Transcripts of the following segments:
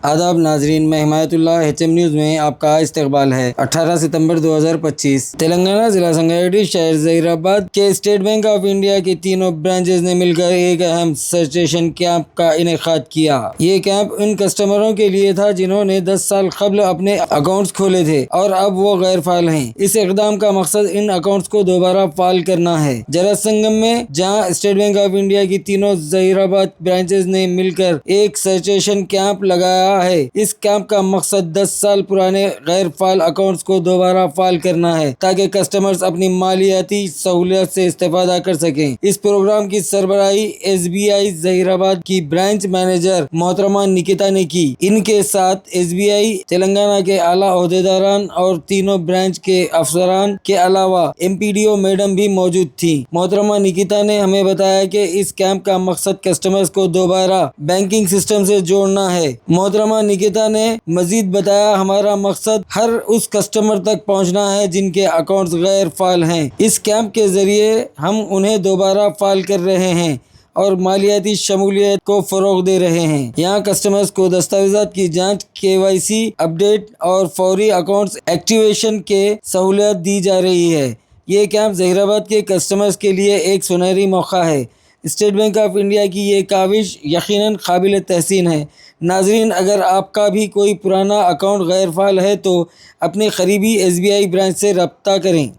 आदाब नाजरीन, मैं हिमायतुल्लाह HM न्यूज़ में आपका इस्तकबाल है। 18 सितंबर 2025 तेलंगाना जिला संगारेड्डी शहर जहीराबाद के स्टेट बैंक ऑफ इंडिया की तीनों ब्रांचेस ने मिलकर एक अहम सर्चेशन कैंप का इनेकाद किया। ये कैंप उन कस्टमरों के लिए था जिन्होंने 10 साल कबल अपने अकाउंट्स खोले थे और अब वो गैर फाल हैं। इस इकदाम का मकसद इन अकाउंट्स को दोबारा फाल करना है। जरा संगम में जहाँ स्टेट बैंक ऑफ इंडिया की तीनों जहीराबाद ब्रांचेस ने मिलकर एक सर्चेशन कैंप लगाया है। इस कैंप का मकसद 10 साल पुराने गैर फाल अकाउंट्स को दोबारा फाल करना है ताकि कस्टमर्स अपनी मालियाती सहूलियत से इस्तेफादा कर सकें। इस प्रोग्राम की सरबराही SBI जहीराबाद की ब्रांच मैनेजर मोहतरमा निकिता ने की। इनके साथ SBI तेलंगाना के आला ओहदेदारान और तीनों ब्रांच के अफसरान के अलावा MPDO मैडम भी मौजूद थी। मोहतरमा निकिता ने हमें बताया कि इस कैंप का मकसद कस्टमर्स को दोबारा बैंकिंग सिस्टम से जोड़ना है। मोहतरमा निकिता ने मजीद बताया, हमारा मकसद हर उस कस्टमर तक पहुंचना है जिनके अकाउंट्स गैर फाल हैं। इस कैंप के जरिए हम उन्हें दोबारा फाल कर रहे हैं और मालियाती शमूलियत को फ़रोग दे रहे हैं। यहाँ कस्टमर्स को दस्तावेज़ात की जांच, KYC अपडेट और फौरी अकाउंट्स एक्टिवेशन के सहूलियत दी जा रही है। ये कैंप जहीराबाद के कस्टमर्स के लिए एक सुनहरी मौका है। स्टेट बैंक ऑफ इंडिया की ये काविश यकीनन काबिल तहसीन है। नाजरीन, अगर आपका भी कोई पुराना अकाउंट गैर फाल है तो अपने करीबी SBI ब्रांच से रब्ता करें।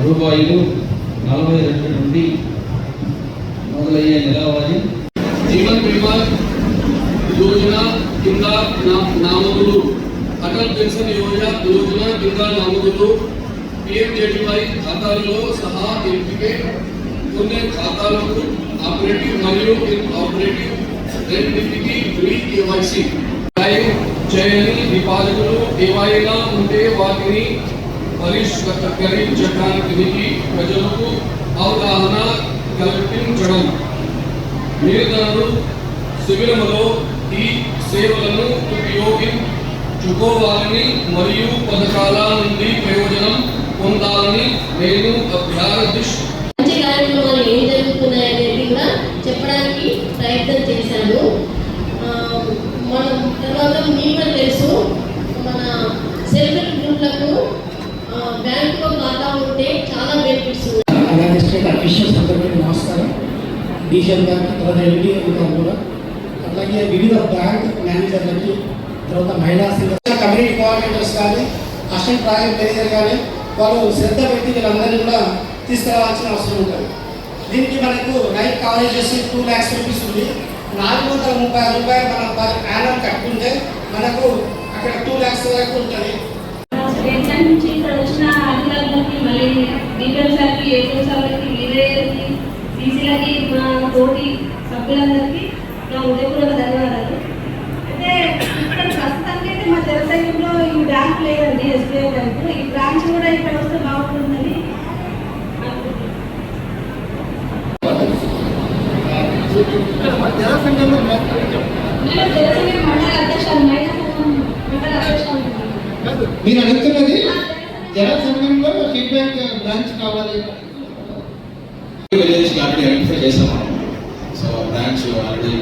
రూపాయలు 42 నుండి మొదలయ్యే నెలవారీ జీవన్ బీమా యోజన కింద నామకులు, అటల్ పెన్షన్ యోజన కింద నామకులు PMJDY ఖాతాలలో సహా ఎంపికే కొన్ని ఖాతాలకు ఆపరేటివ్ మరియు ఆపరేటివ్ రెండింటికి ఫ్రీ KYC చేయని డిపాజిట్లు ఏవైనా ఉంటే వాటిని పరిష్కరించడానికి ప్రజలకు అవగాహన కల్పించడం, నిరుద్యోగులు శిబిరములో ఈ సేవలను ఉపయోగించుకోవాలని మరియు పథకాల నుండి ప్రయోజనం పొందాలని నేను అభ్యర్థిస్తున్నాను. కార్యక్రమాలు ఏం జరుగుతున్నాయనేది కూడా చెప్పడానికి ప్రయత్నం చేశాను. మనం తర్వాత మీకు కూడా తెలుసు, మన సెల్ఫ్ హెల్ప్ గ్రూప్లకు బ్యాంకులో ఖాతా ఉంటే చాలా బెనిఫిట్స్ ఉన్నాయి. అలాగే స్టేట్ అఫీషియల్స్ అందరికీ నమస్కారం. డీజీఎల్ గారికి, తర్వాత MD గారు కూడా, అలాగే వివిధ బ్యాంక్ మేనేజర్లకి, తర్వాత మహిళా సంఘ కమ్యూనిటీ కోఆర్డినేటర్స్ కానీ, అసిస్టెంట్ ప్రాజెక్ట్ మేనేజర్ కానీ వాళ్ళు శ్రద్ధ పెట్టి వీళ్ళందరినీ కూడా తీసుకురావాల్సిన అవసరం ఉంటుంది. దీనికి మనకు రైట్ కవరేజ్ చేసి 2 lakhs రూపీస్ ఉంది. 430 రూపాయలు మనం యానం కట్టుకుంటే మనకు అక్కడ 2 lakhs వరకు ఉంటుంది. నుంచి ఇక్కడ వచ్చిన అధికారులకి, మళ్ళీ డీటెయిల్స్ సార్కి, ఏపీ సార్లకి, వీరేకి, బీసీలకి, మా తోటి సభ్యులందరికీ నా ఉదయపూర్వక ధన్యవాదాలు. అయితే ఇక్కడ ప్రస్తుతానికి అయితే మా జనసైన్యంలో ఈ బ్యాంక్ లేదండి, SBI బ్యాంకు. ఈ బ్రాంచ్ కూడా ఇక్కడ వస్తే బాగుంటుందని జనసంఘంలో నేను జనసంఘం మండల అధ్యక్షులు, మండల అధ్యక్షులు. మీరు అడుగుతున్నది జన సంఘంలో స్టేట్ బ్యాంక్ బ్రాంచ్ కావాలి. విలేజ్ ఆల్రెడీ ఐడెంటిఫై చేసాం. సో బ్రాంచ్ ఆల్రెడీ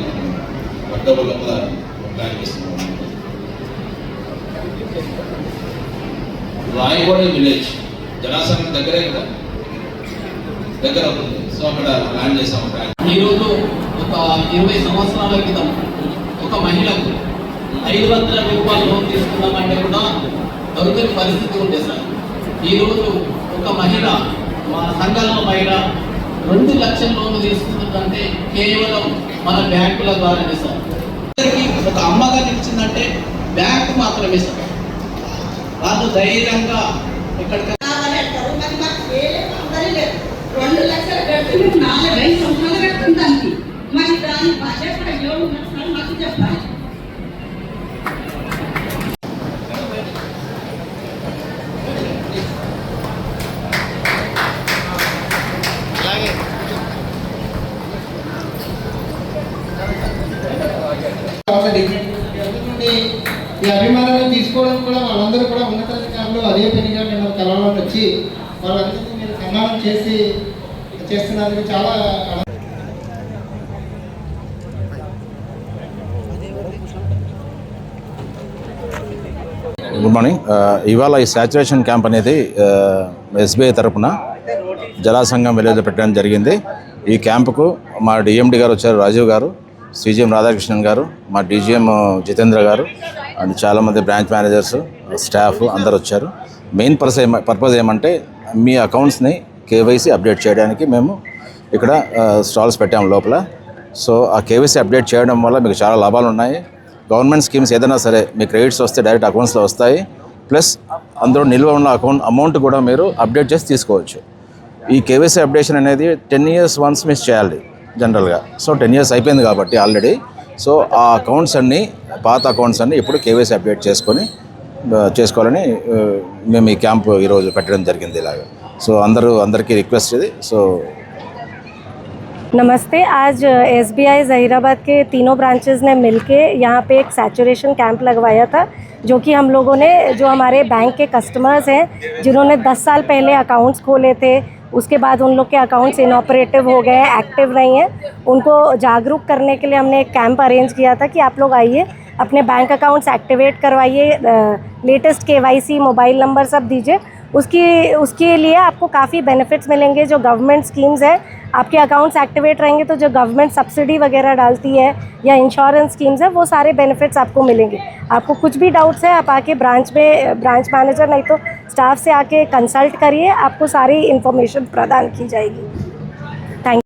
వర్డబుల్ లోపల ప్లాన్ చేస్తున్నాం. రాయగూడ విలేజ్ జనాసంఘం దగ్గరే కదా, దగ్గర అవుతుంది. సో అక్కడ ప్లాన్ చేసాం. ఈరోజు ఒక 20 సంవత్సరాల క్రితం ఒక మహిళకు 500 రూపాయలు లోన్ తీసుకుందామంటే కూడా దొరకని పరిస్థితి ఉండే సార్. ఈరోజు ఒక మహిళ, మా సంఘంలో మహిళ 2 లక్షల లోన్లు తీసుకుంటుందంటే కేవలం మన బ్యాంకుల ద్వారానే సార్. ఒక అమ్మగా నిలిచిందంటే బ్యాంకు మాత్రమే సార్. వాళ్ళు ధైర్యంగా ఎక్కడికి 2 లక్షలు కట్టి 4-5 సంవత్సరాలు కట్టుకుంటానికి మరి దాని బడ్జెట్ మాకు చెప్పాలి. అది చాలా గుడ్ మార్నింగ్. ఇవాళ ఈ శాచురేషన్ క్యాంప్ అనేది ఎస్బీఐ తరపున జలాసంఘం విలేజ్లో పెట్టడం జరిగింది. ఈ క్యాంపుకు మా డిఎండి గారు వచ్చారు, రాజీవ్ గారు, సిజిఎం రాధాకృష్ణన్ గారు, మా డీజీఎం జితేంద్ర గారు అండ్ చాలామంది బ్రాంచ్ మేనేజర్స్, స్టాఫ్ అందరు వచ్చారు. మెయిన్ పర్పస్ ఏమంటే మీ అకౌంట్స్ని కేవైసీ అప్డేట్ చేయడానికి మేము ఇక్కడ స్టాల్స్ పెట్టాము లోపల. సో ఆ కేవైసీ అప్డేట్ చేయడం వల్ల మీకు చాలా లాభాలు ఉన్నాయి. గవర్నమెంట్ స్కీమ్స్ ఏదైనా సరే మీ క్రెడిట్స్ వస్తే డైరెక్ట్ అకౌంట్స్లో వస్తాయి. ప్లస్ అందులో నిల్వ ఉన్న అమౌంట్ కూడా మీరు అప్డేట్ చేసి తీసుకోవచ్చు. ఈ కేవైసీ అప్డేషన్ అనేది 10 years వన్స్ మిస్ చేయాలి జనరల్గా. సో 10 years అయిపోయింది కాబట్టి ఆల్రెడీ. సో ఆ అకౌంట్స్ అన్నీ, పాత అకౌంట్స్ అన్నీ ఇప్పుడు కేవైసీ అప్డేట్ చేసుకోవాలని మేము ఈ క్యాంప్ ఈరోజు పెట్టడం జరిగింది ఇలాగా. సో అందరికీ రిక్వెస్ట్ ఇది. సో नमस्ते। आज एसबीआई ज़हीराबाद के तीनों ब्रांचेस ने मिलके यहाँ पे एक सैचुरेशन कैंप लगवाया था, जो कि हम लोगों ने, जो हमारे बैंक के कस्टमर्स हैं जिन्होंने 10 साल पहले अकाउंट्स खोले थे, उसके बाद उन लोग के अकाउंट्स इनऑपरेटिव हो गए हैं, एक्टिव नहीं हैं, उनको जागरूक करने के लिए हमने एक कैंप अरेंज किया था कि आप लोग आइए, अपने बैंक अकाउंट्स एक्टिवेट करवाइए, लेटेस्ट केवाईसी, मोबाइल नंबर सब दीजिए। उसके लिए आपको काफ़ी बेनिफिट्स मिलेंगे। जो गवर्नमेंट स्कीम्स है, आपके अकाउंट्स एक्टिवेट रहेंगे तो जो गवर्नमेंट सब्सिडी वगैरह डालती है या इंश्योरेंस स्कीम्स है, वो सारे बेनिफिट्स आपको मिलेंगे। आपको कुछ भी डाउट्स है, आप आके ब्रांच मैनेजर नहीं तो स्टाफ से आके कंसल्ट करिए, आपको सारी इन्फॉर्मेशन प्रदान की जाएगी।